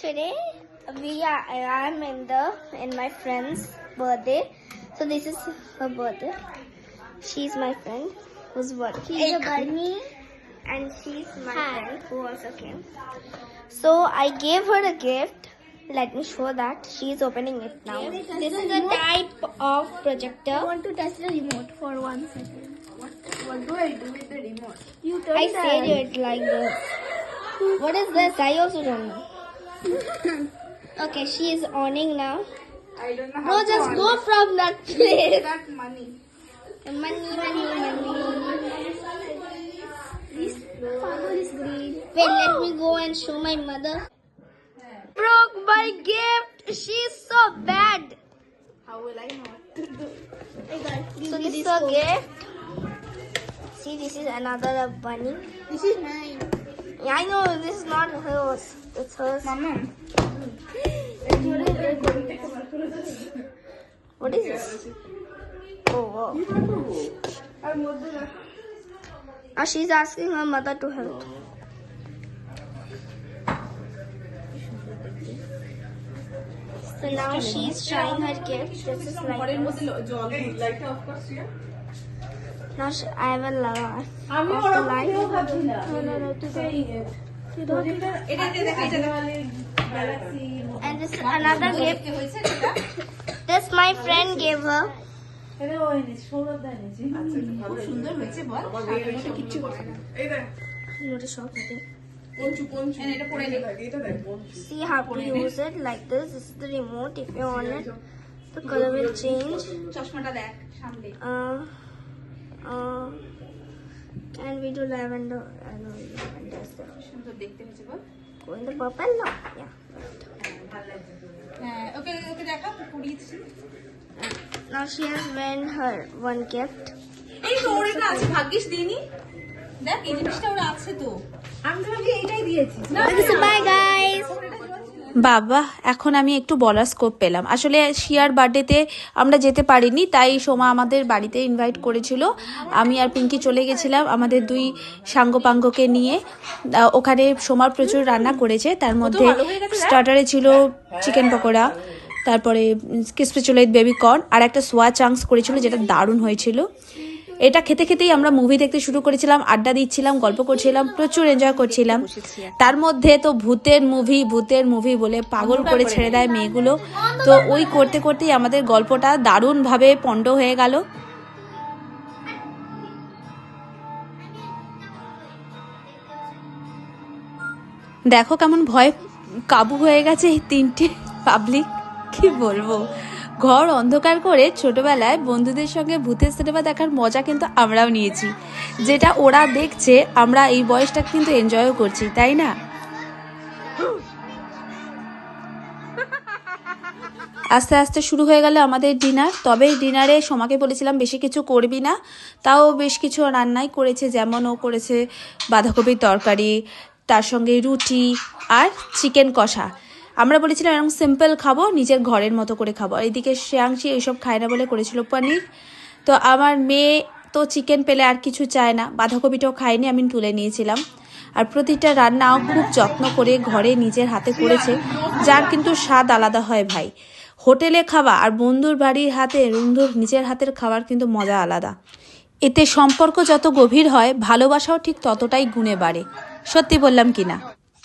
Today I'm in my friend's birthday. So this is her birthday. She's my friend who's working. She's a bunny. And she's my friend who also came. So I gave her a gift. Let me show that. She's opening it now. This is a type of projector. I want to touch the remote for 1 second. What do I do with the remote? You turn I said it like this. What is this? I also don't know. Okay, she is owning now. I don't know how No, to just on go it. from that place. That money. Money. This farmer is green. Wait, let me go and show my mother. Broke my gift. She's so bad. How will I know what to do? I got So this is a gift. See, this is another bunny. This is mine. Yeah, I know this is not hers. It's hers. Mama. What is this? Oh, wow. She's asking her mother to help. So now she's trying her gift. This is like this. Now I will off the light. And this is another gift. This my friend gave her. See how to use it like this. This is the remote. If you on it, the color will change. And we do lavender. I know lavender is there. Go in the purple now. Yeah. Now she has won her one gift. এই তো ওর এটা আছে ভাগ্যিস দিইনি দেখ এই জিনিসটা ওর আছে তো আমি তো ভাবি এইটাই দিয়েছি Bye guys. বাবা এখন আমি একটু বলার স্কোপ পেলাম। আসলে শিয়ার বার্থডেতে আমরা যেতে পারিনি, তাই সোমা আমাদের বাড়িতে ইনভাইট করেছিল। আমি আর পিঙ্কি চলে গেছিলাম আমাদের দুই সাঙ্গপাঙ্গকে নিয়ে। ওখানে সোমার প্রচুর রান্না করেছে, তার মধ্যে স্টার্টারে ছিল চিকেন পকোড়া, তারপরে ক্রিসপি চুলাইট বেবি কর্ন আর একটা সোয়া চাংস করেছিল, যেটা দারুণ হয়েছিল। এটা খেতে খেতেই আমরা মুভি দেখতে শুরু করেছিলাম, আড্ডা দিচ্ছিলাম, গল্প করছিলাম, প্রচুর এনজয় করছিলাম। তার মধ্যে তো ভূতের মুভি বলে পাগল করে ছেড়ে দেয় মেয়েগুলো। তো ওই করতে করতেই আমাদের গল্পটা দারুণভাবে পণ্ড হয়ে গেল। দেখো কেমন ভয় কাবু হয়ে গেছে এই তিনটে পাবলিক, কি বলবো। ঘর অন্ধকার করে ছোটবেলায় বন্ধুদের সঙ্গে ভূতের সিনেমা দেখার মজা কিন্তু আমরাও নিয়েছি, যেটা ওরা দেখছে আমরা এই বয়সটা কিন্তু এনজয়ও করছি, তাই না? আস্তে আস্তে শুরু হয়ে গেল আমাদের ডিনার। তবে ডিনারে সোমাকে বলেছিলাম বেশি কিছু করবি না, তাও বেশ কিছু রান্নাই করেছে। যেমন ও করেছে বাঁধাকপির তরকারি, তার সঙ্গে রুটি আর চিকেন কষা। আমরা বলেছিলাম এরকম সিম্পল খাবো, নিজের ঘরের মতো করে খাবো। আর এদিকে শ্রেয়াংশী এইসব খায় না বলে করেছিল পনির। তো আমার মেয়ে তো চিকেন পেলে আর কিছু চায় না, বাঁধাকপিটাও খায়নি, আমি তুলে নিয়েছিলাম। আর প্রতিটা রান্নাও খুব যত্ন করে ঘরে নিজের হাতে করেছে, যার কিন্তু স্বাদ আলাদা হয় ভাই। হোটেলে খাওয়া আর বন্ধুর বাড়ির হাতে বন্ধুর নিজের হাতের খাবার কিন্তু মজা আলাদা। এতে সম্পর্ক যত গভীর হয়, ভালোবাসাও ঠিক ততটাই গুণে বাড়ে। সত্যি বললাম কিনা?